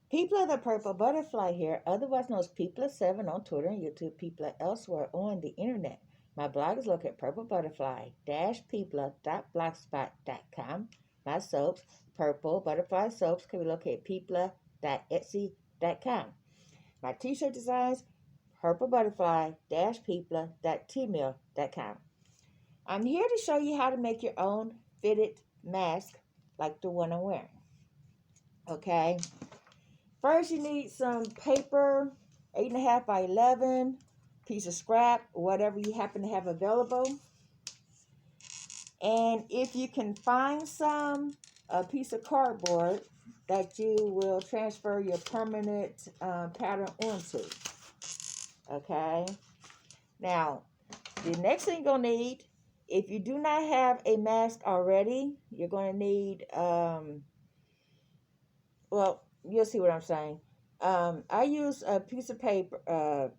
People of the Purple Butterfly here, otherwise known as People7 on Twitter and YouTube, People elsewhere on the internet. My blog is located at purplebutterfly-people.blogspot.com. My soaps, Purple Butterfly Soaps, can be located at people.etsy.com. My t-shirt designs, purplebutterfly-people.tmail.com. I'm here to show you how to make your own fitted mask like the one I'm wearing. Okay. First, you need some paper, 8.5 by 11, piece of scrap, whatever you happen to have available. And if you can find a piece of cardboard that you will transfer your permanent pattern onto. Okay. Now, the next thing you're going to need, if you do not have a mask already, you're going to need, well, you'll see what I'm saying. I use a piece of paper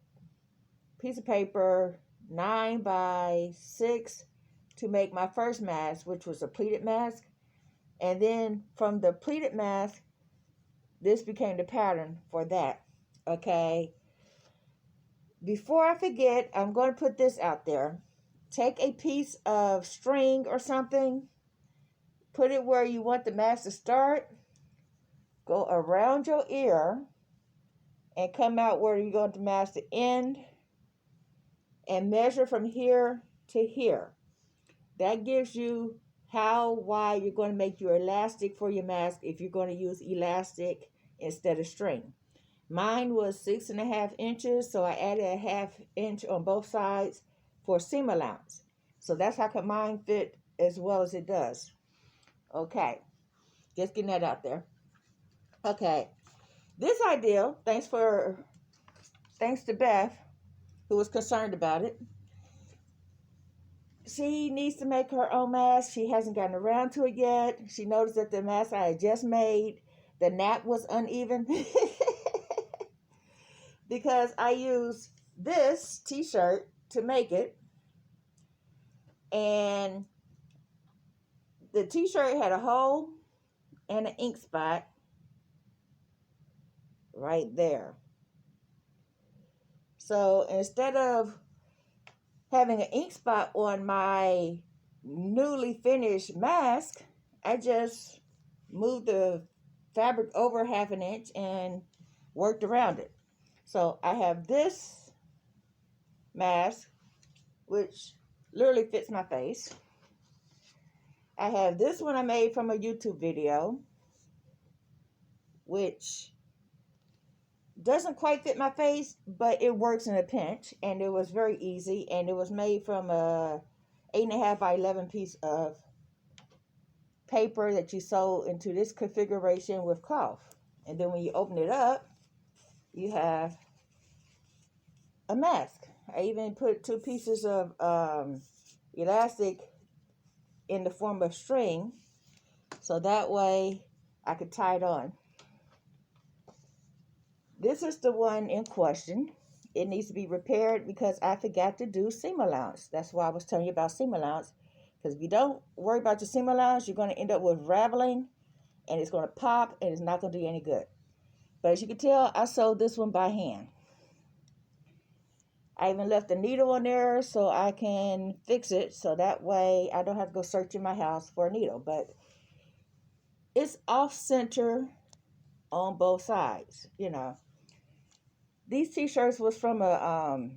9 by 6 to make my first mask, which was a pleated mask. And then from the pleated mask, this became the pattern for that. Okay. Before I forget, I'm going to put this out there. Take a piece of string or something, put it where you want the mask to start, go around your ear, and come out where you want the mask to end, and measure from here to here. That gives you how wide you're going to make your elastic for your mask if you're going to use elastic instead of string. Mine was 6.5 inches, so I added a 1/2 inch on both sides for seam allowance. So that's how come mine fit as well as it does. Okay, just getting that out there. Okay, this idea, thanks to Beth, who was concerned about it. She needs to make her own mask. She hasn't gotten around to it yet. She noticed that the mask I had just made, the nap was uneven. Because I used this t-shirt to make it. And the t-shirt had a hole and an ink spot right there. So instead of having an ink spot on my newly finished mask, I just moved the fabric over 1/2 inch and worked around it. So I have this mask, which literally fits my face. I have this one I made from a YouTube video, which doesn't quite fit my face, but it works in a pinch, and it was very easy, and it was made from a 8.5 by 11 piece of paper that you sew into this configuration with cloth. And then when you open it up, you have a mask. I even put 2 pieces of elastic in the form of string, so that way I could tie it on. This is the one in question. It needs to be repaired because I forgot to do seam allowance. That's why I was telling you about seam allowance. Because if you don't worry about your seam allowance, you're going to end up with raveling, and it's going to pop, and it's not going to do you any good. But as you can tell, I sewed this one by hand. I even left the needle on there so I can fix it, so that way I don't have to go search in my house for a needle. But it's off center on both sides, you know. These t-shirts was from a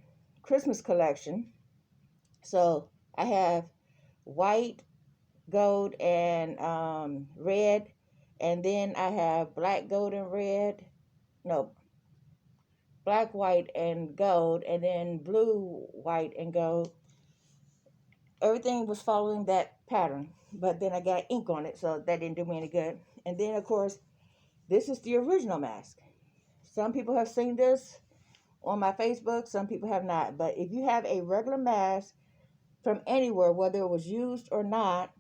Christmas collection. So I have white, gold, and red. And then I have black, gold, and red. No, black, white, and gold. And then blue, white, and gold. Everything was following that pattern. But then I got ink on it, so that didn't do me any good. And then, of course, this is the original mask. Some people have seen this on my Facebook, some people have not. But if you have a regular mask from anywhere, whether it was used or not,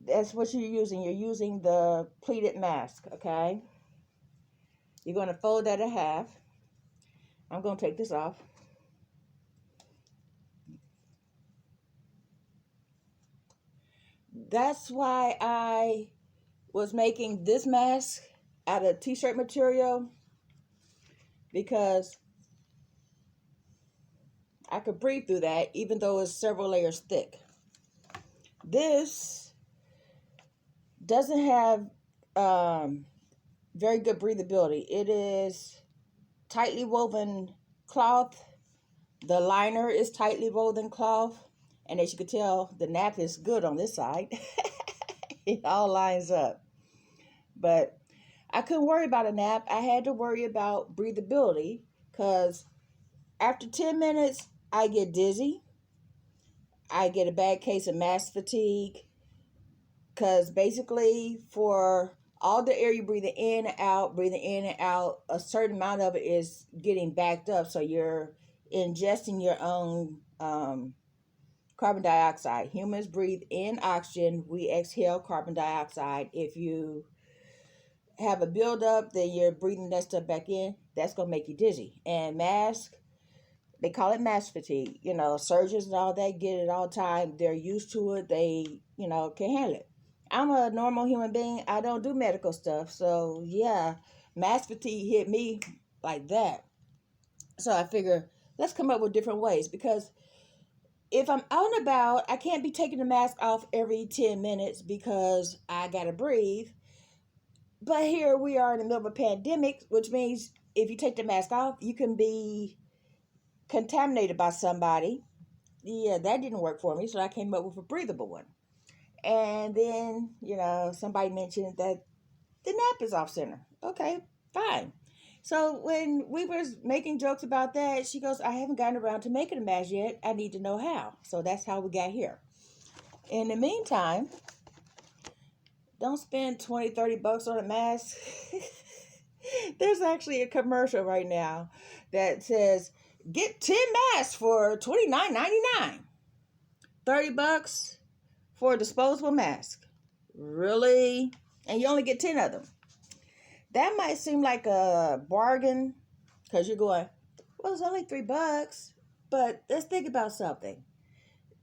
that's what you're using. You're using the pleated mask, okay? You're going to fold that in half. I'm going to take this off. That's why I was making this mask out of t-shirt material because I could breathe through that even though it's several layers thick. This doesn't have very good breathability. It is tightly woven cloth. The liner is tightly woven cloth. And as you can tell, the nap is good on this side. It all lines up. But I couldn't worry about a nap. I had to worry about breathability because after 10 minutes, I get dizzy. I get a bad case of mask fatigue because basically for all the air you're breathing in and out, a certain amount of it is getting backed up. So you're ingesting your own carbon dioxide. Humans breathe in oxygen. We exhale carbon dioxide. If you have a buildup, then you're breathing that stuff back in. That's going to make you dizzy. And mask, they call it mask fatigue. You know, surgeons and all that get it all the time. They're used to it. They, can handle it. I'm a normal human being. I don't do medical stuff. So, yeah, mask fatigue hit me like that. So I figure, let's come up with different ways. Because if I'm out and about, I can't be taking the mask off every 10 minutes because I got to breathe. But here we are in the middle of a pandemic, which means if you take the mask off, you can be contaminated by somebody. Yeah, that didn't work for me, so I came up with a breathable one. And then, somebody mentioned that the nap is off center. Okay, fine. So when we were making jokes about that, she goes, I haven't gotten around to making a mask yet. I need to know how. So that's how we got here. In the meantime, don't spend $20, $30 on a mask. There's actually a commercial right now that says, get 10 masks for $29.99. $30 for a disposable mask. Really? And you only get 10 of them. That might seem like a bargain because you're going, well, it's only $3. But let's think about something.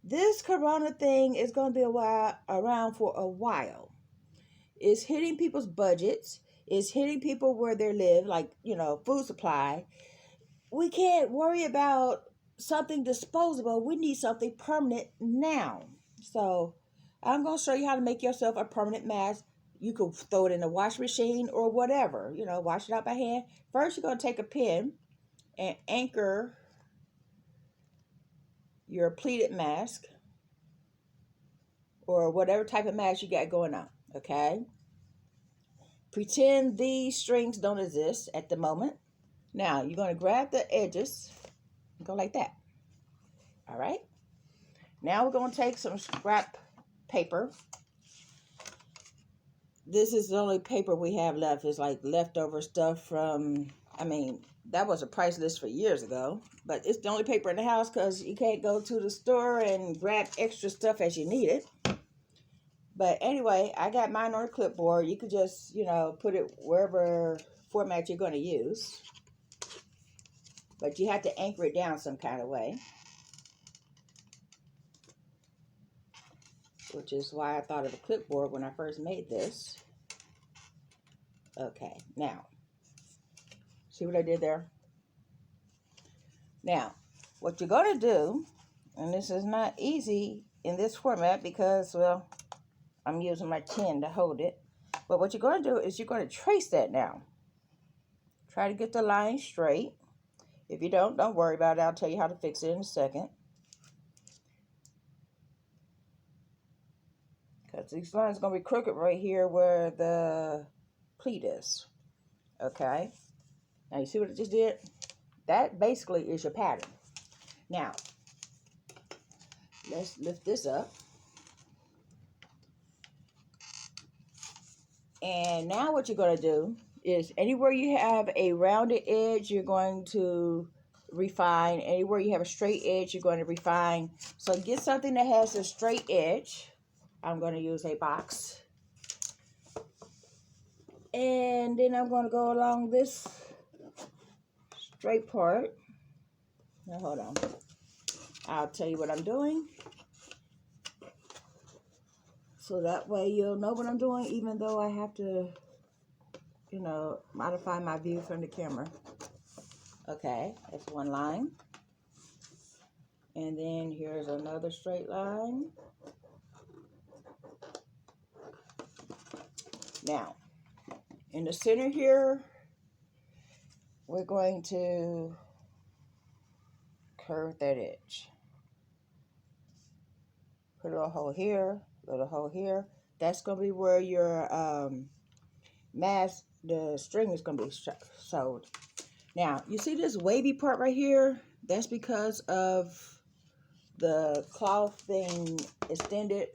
This corona thing is going to be around for a while. It's hitting people's budgets. It's hitting people where they live, like, food supply. We can't worry about something disposable. We need something permanent now. So I'm going to show you how to make yourself a permanent mask. You could throw it in the washing machine or whatever. Wash it out by hand. First, you're going to take a pen and anchor your pleated mask or whatever type of mask you got going on. Okay? Pretend these strings don't exist at the moment. Now, you're going to grab the edges and go like that. All right? Now we're going to take some scrap paper. This is the only paper we have left. It's like leftover stuff from, that was a price list for years ago. But it's the only paper in the house because you can't go to the store and grab extra stuff as you need it. But anyway, I got mine on a clipboard. You could just, put it wherever format you're going to use. But you have to anchor it down some kind of way. Which is why I thought of a clipboard when I first made this. Okay, now, see what I did there? Now, what you're going to do, and this is not easy in this format because, well, I'm using my pen to hold it. But what you're going to do is you're going to trace that now. Try to get the line straight. If you don't worry about it. I'll tell you how to fix it in a second. Because these lines are going to be crooked right here where the pleat is. Okay? Now, you see what I just did? That basically is your pattern. Now, let's lift this up. And now what you're going to do is anywhere you have a rounded edge, you're going to refine. Anywhere you have a straight edge, you're going to refine. So get something that has a straight edge. I'm going to use a box. And then I'm going to go along this straight part. Now, hold on. I'll tell you what I'm doing. So that way you'll know what I'm doing, even though I have to, modify my view from the camera. Okay, that's one line. And then here's another straight line. Now, in the center here, we're going to curve that edge. Put a little hole here, a little hole here. That's going to be where your mask, the string is going to be sewed. Now, you see this wavy part right here? That's because of the cloth thing extended.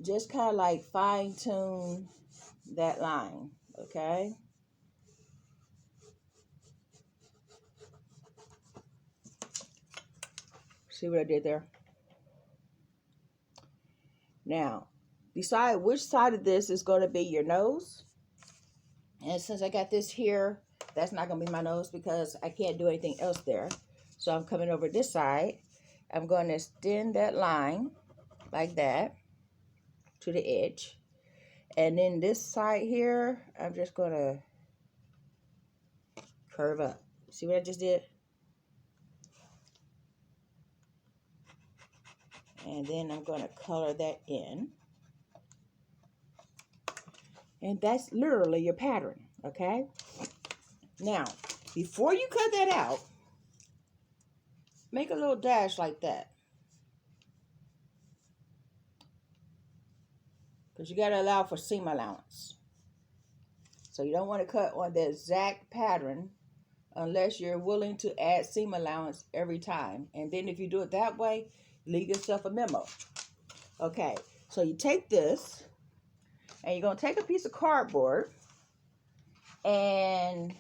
Just kind of like fine tune that line, okay? See what I did there? Now, decide which side of this is going to be your nose. And since I got this here, that's not going to be my nose because I can't do anything else there. So I'm coming over this side. I'm going to extend that line like that to the edge. And then this side here, I'm just going to curve up. See what I just did? And then I'm going to color that in. And that's literally your pattern, okay? Now, before you cut that out, make a little dash like that. Because you got to allow for seam allowance. So you don't want to cut on the exact pattern unless you're willing to add seam allowance every time. And then if you do it that way, leave yourself a memo. Okay, so you take this and you're going to take a piece of cardboard and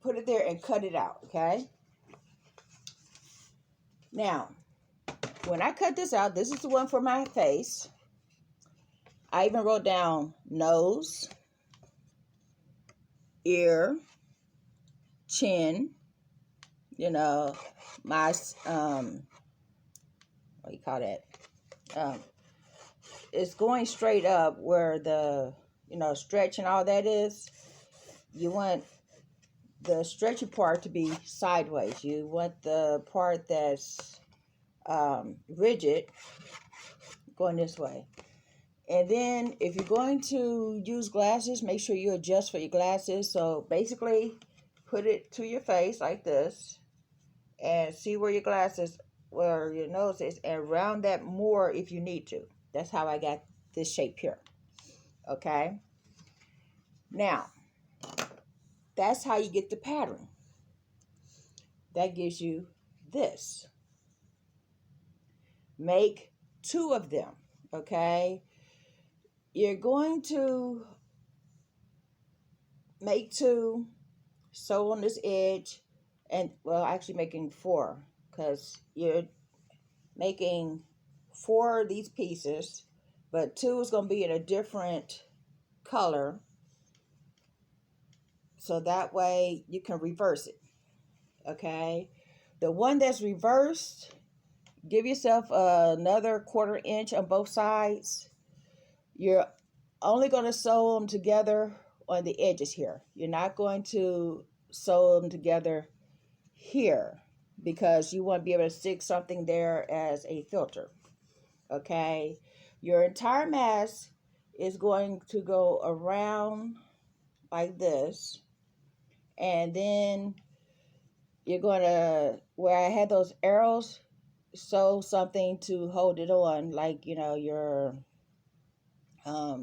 put it there and cut it out, okay? Now, when I cut this out, this is the one for my face. I even wrote down nose, ear, chin, my, what do you call that? It's going straight up where the, stretch and all that is. You want the stretchy part to be sideways. You want the part that's rigid going this way. And then if you're going to use glasses, make sure you adjust for your glasses. So basically put it to your face like this and see where your glasses, where your nose is, and round that more if you need to. That's how I got this shape here. Okay. Now, that's how you get the pattern. That gives you this. Make 2 of them, okay? You're going to make 2, sew on this edge, and, well, actually making 4, because you're making 4 of these pieces, but 2 is going to be in a different color, so that way you can reverse it, okay? The one that's reversed, give yourself another 1/4 inch on both sides. You're only going to sew them together on the edges here. You're not going to sew them together here because you want to be able to stick something there as a filter. Okay? Your entire mask is going to go around like this. And then you're going to, where I had those arrows, sew something to hold it on, like, your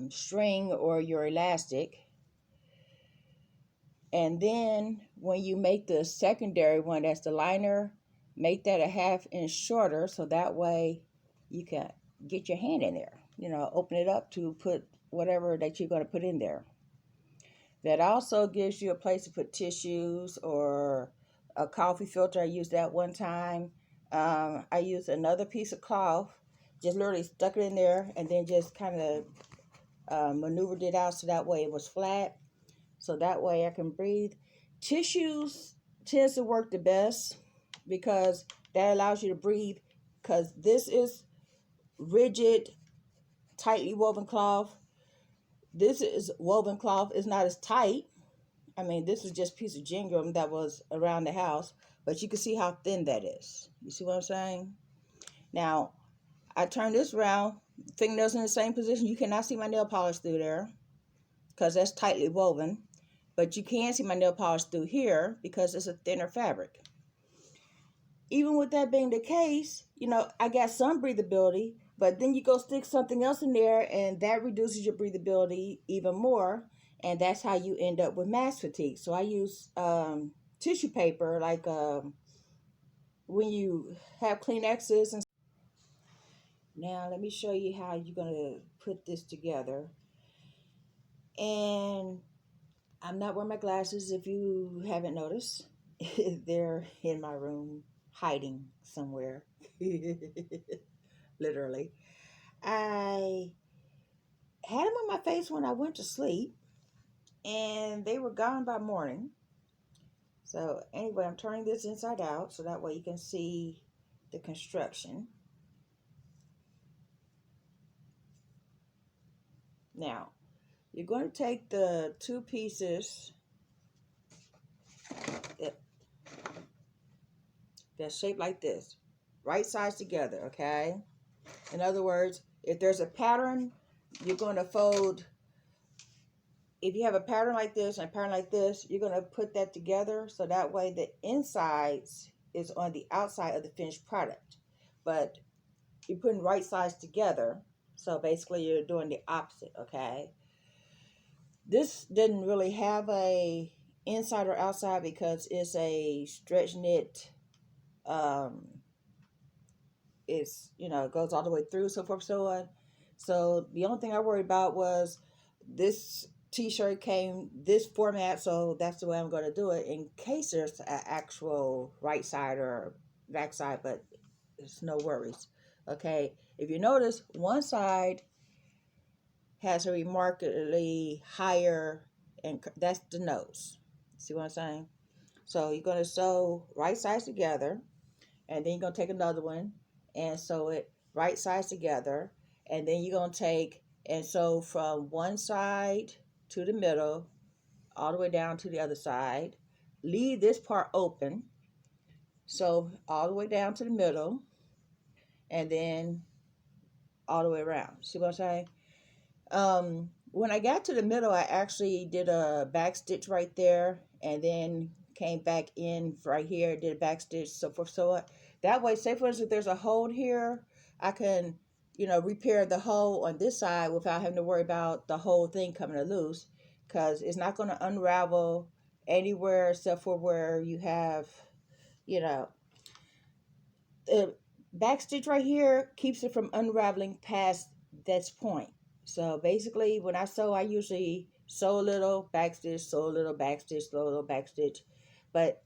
string or your elastic. And then when you make the secondary one, that's the liner, make that a 1/2 inch shorter, so that way you can get your hand in there, open it up to put whatever that you're going to put in there. That also gives you a place to put tissues or a coffee filter. I used that one time. I used another piece of cloth, just literally stuck it in there and then just kind of maneuvered it out so that way it was flat, so that way I can breathe. Tissues tends to work the best because that allows you to breathe, because this is rigid, tightly woven cloth. This is woven cloth. It's not as tight. I mean, this is just a piece of gingham that was around the house, but you can see how thin that is. You see what I'm saying? Now, I turn this around, fingernails in the same position. You cannot see my nail polish through there because that's tightly woven, but you can see my nail polish through here because it's a thinner fabric. Even with that being the case, you know, I got some breathability, but then you go stick something else in there and that reduces your breathability even more. And that's how you end up with mask fatigue. So I use tissue paper, like when you have Kleenexes. And now let me show you how you're going to put this together. And I'm not wearing my glasses if you haven't noticed. They're in my room hiding somewhere. Literally. I had them on my face when I went to sleep and they were gone by morning. So anyway, I'm turning this inside out so that way you can see the construction. Now, you're going to take the two pieces that's shaped like this, right sides together, okay? In other words, if there's a pattern, you're going to fold. If you have a pattern like this and a pattern like this, you're going to put that together so that way the insides is on the outside of the finished product. But you're putting right sides together, so basically you're doing the opposite, okay? This didn't really have a inside or outside because it's a stretch knit. It's, you know, it goes all the way through, so forth, so on. So the only thing I worried about was this t-shirt came this format, so that's the way I'm going to do it in case there's an actual right side or back side, but it's no worries. Okay, if you notice, one side has a remarkably higher, and that's the nose. See what I'm saying? So you're going to sew right sides together, and then you're going to take another one and sew it right sides together, and then you're going to take and sew from one side to the middle all the way down to the other side. Leave this part open, so all the way down to the middle, and then all the way around. See what I'm saying? When I got to the middle, I actually did a back stitch right there, and then came back in right here, did a back stitch, so forth, so on. That way, say for instance, if there's a hole here, I can, you know, repair the hole on this side without having to worry about the whole thing coming loose, because it's not going to unravel anywhere except for where you have, you know, the back stitch right here keeps it from unraveling past this point. So basically, when I sew, I usually sew a little, backstitch, sew a little, backstitch, sew a little, backstitch. But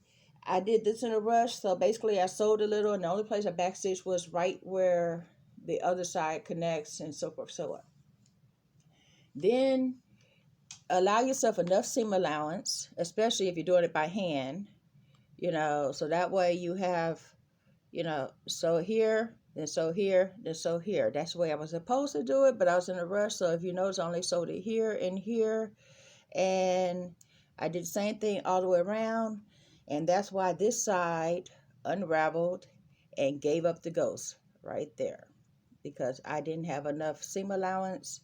I did this in a rush, so basically I sewed a little, and the only place I backstitched was right where the other side connects, and so forth, so on. Then allow yourself enough seam allowance, especially if you're doing it by hand, you know, so that way you have, you know, sew here, then sew here, then sew here. That's the way I was supposed to do it, but I was in a rush. So if you notice, I only sewed it here and here. And I did the same thing all the way around. And that's why this side unraveled and gave up the ghost right there, because I didn't have enough seam allowance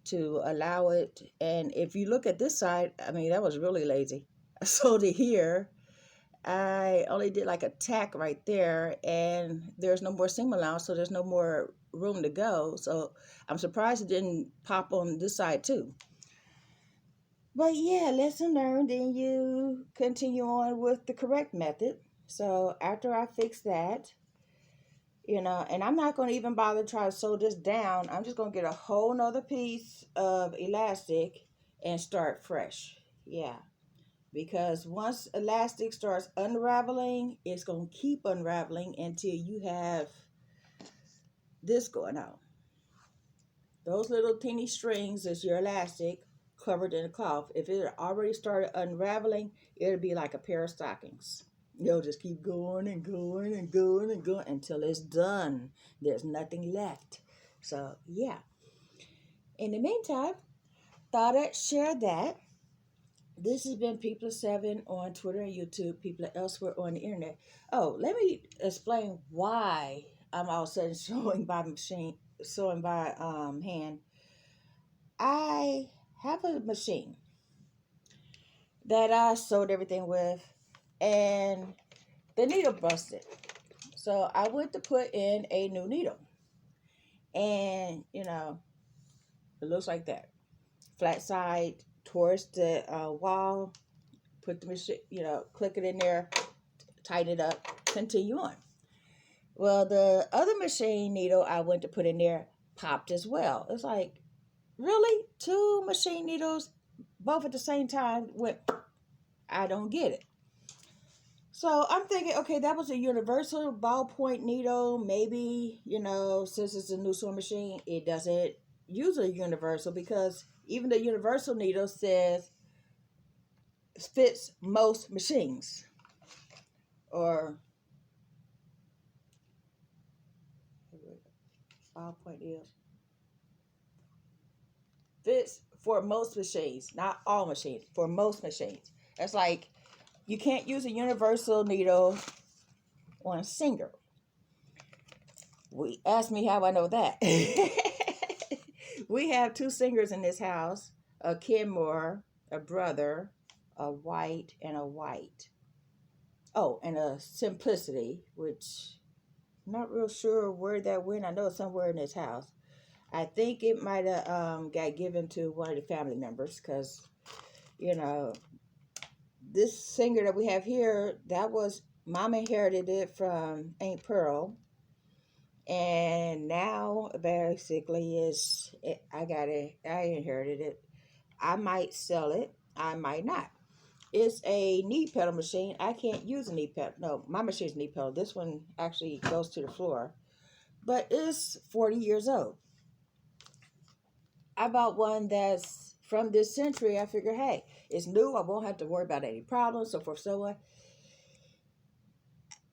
to allow it. And if you look at this side, I mean, that was really lazy. I sewed it here. I only did like a tack right there, and there's no more seam allowance, so there's no more room to go. So I'm surprised it didn't pop on this side too. But yeah, lesson learned, and you continue on with the correct method. So after I fix that, you know, and I'm not going to even bother to try to sew this down. I'm just going to get a whole nother piece of elastic and start fresh. Yeah. Because once elastic starts unraveling, it's going to keep unraveling until you have this going on. Those little teeny strings is your elastic covered in a cloth. If it already started unraveling, it'll be like a pair of stockings. You'll just keep going and going and going and going until it's done. There's nothing left. So, yeah. In the meantime, thought I'd share that. This has been People of Seven on Twitter and YouTube, people elsewhere on the internet. Oh, let me explain why I'm all of a sudden sewing by hand. I have a machine that I sewed everything with, and the needle busted. So I went to put in a new needle, and it looks like that, flat side towards the wall. Put the machine, click it in there, tighten it up, continue on. Well, the other machine needle I went to put in there popped as well. It's like, really? Two machine needles, both at the same time? I don't get it. So I'm thinking, okay, that was a universal ballpoint needle. Maybe, since it's a new sewing machine, it doesn't use a universal, because even the universal needle says fits most machines. Or ballpoint needle fits for most machines, not all machines, for most machines. It's like you can't use a universal needle on a singer. Ask me how I know that. We have two singers in this house, a Kenmore, a brother, a white, and a white. Oh, and a Simplicity, which I'm not real sure where that went. I know it's somewhere in this house. I think it might have got given to one of the family members, because, this singer that we have here, that was, Mom inherited it from Aunt Pearl. And now, basically, I inherited it. I might sell it. I might not. It's a knee pedal machine. I can't use a knee pedal. No, my machine's knee pedal. This one actually goes to the floor. But it's 40 years old. I bought one that's from this century. I figure, hey, it's new. I won't have to worry about any problems, so forth, so on.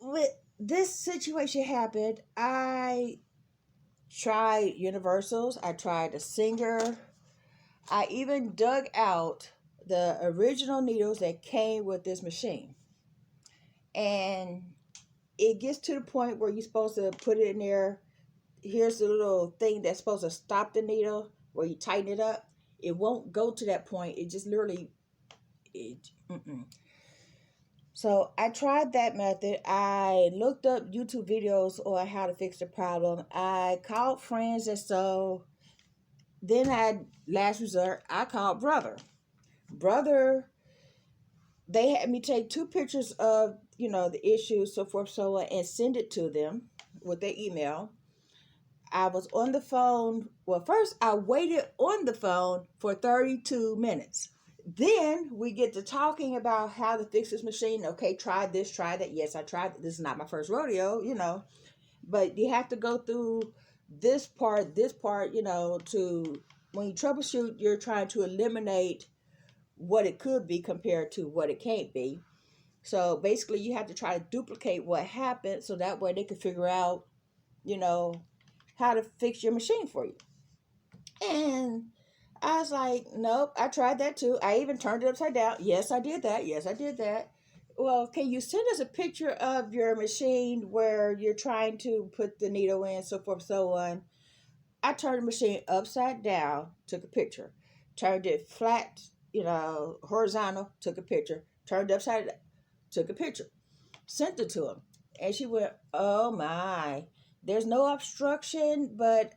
With this situation happened, I tried universals. I tried the Singer. I even dug out the original needles that came with this machine. And it gets to the point where you're supposed to put it in there. Here's the little thing that's supposed to stop the needle where you tighten it up. It won't go to that point. It just literally, So I tried that method. I looked up YouTube videos on how to fix the problem. I called friends and so then last resort, I called brother. They had me take 2 pictures of, the issue, so forth, so on, and send it to them with their email. I was on the phone. Well, first I waited on the phone for 32 minutes. Then we get to talking about how to fix this machine. Okay, try this, try that. Yes, I tried. This is not my first rodeo, but you have to go through this part, to, when you troubleshoot, you're trying to eliminate what it could be compared to what it can't be. So basically you have to try to duplicate what happened, so that way they can figure out, how to fix your machine for you. And I was like, nope, I tried that too. I even turned it upside down. Yes, I did that. Yes, I did that. Well, can you send us a picture of your machine where you're trying to put the needle in, so forth, so on? I turned the machine upside down, took a picture. Turned it flat, horizontal, took a picture. Turned it upside down, took a picture. Sent it to him. And she went, oh my, there's no obstruction, but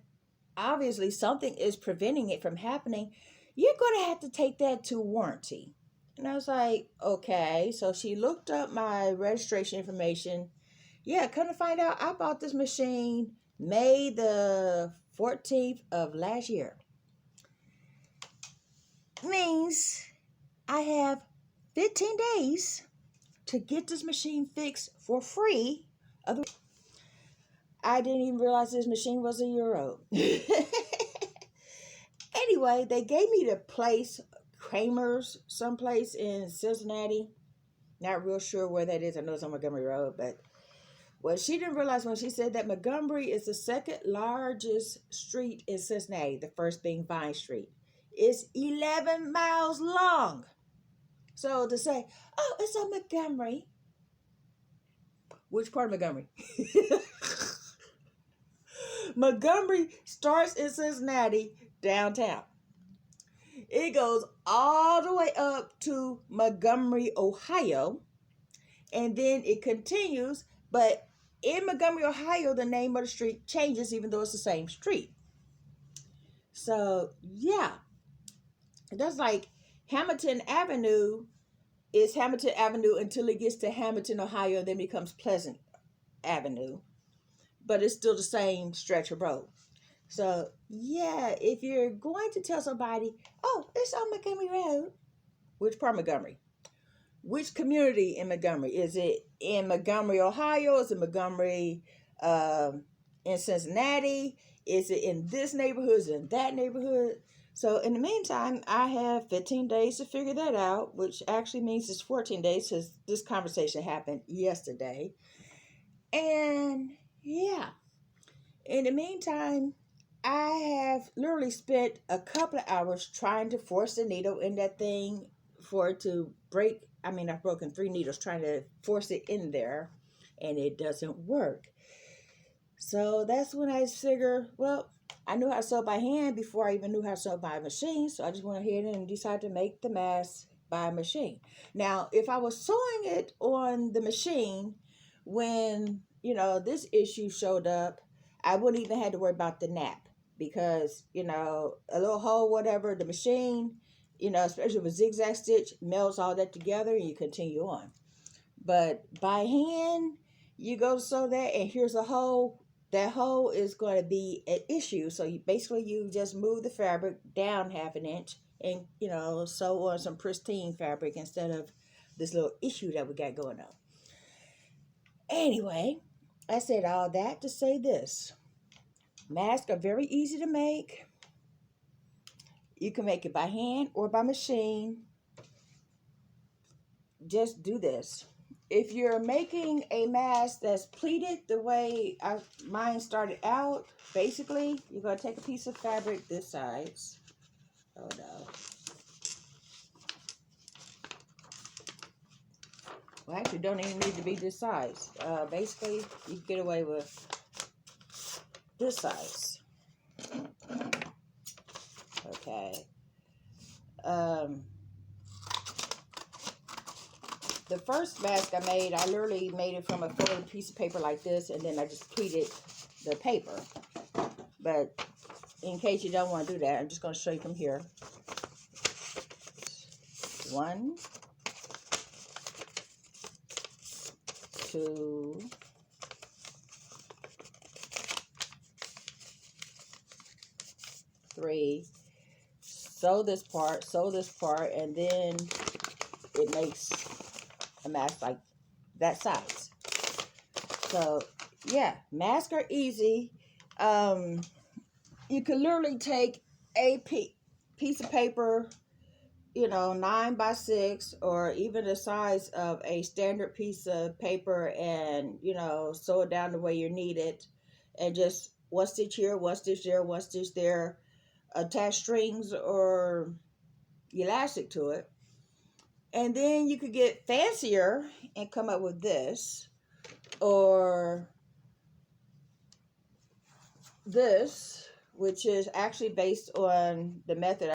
obviously something is preventing it from happening. You're going to have to take that to warranty. And I was like, okay. So she looked up my registration information. Yeah, come to find out, I bought this machine May the 14th of last year. Means I have 15 days to get this machine fixed for free. I didn't even realize this machine was a year old. Anyway, they gave me the place, Kramer's, someplace in Cincinnati. Not real sure where that is. I know it's on Montgomery Road, but Well, she didn't realize when she said that Montgomery is the second largest street in Cincinnati, the first being Vine Street. It's 11 miles long. So to say, oh, it's on Montgomery. Which part of Montgomery? Montgomery starts in Cincinnati, downtown. It goes all the way up to Montgomery, Ohio, and then it continues. But in Montgomery, Ohio, the name of the street changes even though it's the same street. So, yeah. That's like Hamilton Avenue is Hamilton Avenue until it gets to Hamilton, Ohio, and then becomes Pleasant Avenue. But it's still the same stretch of road. So, yeah, if you're going to tell somebody, oh, it's on Montgomery Road, which part of Montgomery? Which community in Montgomery? Is it in Montgomery, Ohio? Is it Montgomery in Cincinnati? Is it in this neighborhood? Is it in that neighborhood? So in the meantime, I have 15 days to figure that out, which actually means it's 14 days because this conversation happened yesterday. And yeah, in the meantime, I have literally spent a couple of hours trying to force the needle in that thing for it to break. I mean, I've broken 3 needles trying to force it in there, and it doesn't work. So that's when I figure, well, I knew how to sew by hand before I even knew how to sew by machine. So I just went ahead and decided to make the mask by machine. Now, if I was sewing it on the machine when, this issue showed up, I wouldn't even have to worry about the nap because, a little hole, whatever, the machine, especially with zigzag stitch, melts all that together and you continue on. But by hand, you go to sew that and here's a hole. That hole is going to be an issue. So you just move the fabric down 1/2 inch and, sew on some pristine fabric instead of this little issue that we got going on. Anyway, I said all that to say this. Masks are very easy to make. You can make it by hand or by machine. Just do this. If you're making a mask that's pleated the way mine started out, basically, you're going to take a piece of fabric this size. Oh, no. Well, actually, don't even need to be this size. Basically, you can get away with this size. Okay. The first mask I made, I literally made it from a folded piece of paper like this, and then I just pleated the paper. But in case you don't want to do that, I'm just going to show you from here. 1, 2, 3. Sew this part, and then it makes a mask like that size. So yeah, masks are easy. You can literally take a piece of paper, 9 by 6, or even the size of a standard piece of paper, and sew it down the way you need it, and just 1 stitch here, 1 stitch there, 1 stitch there, attach strings or elastic to it. And then you could get fancier and come up with this, or this, which is actually based on the method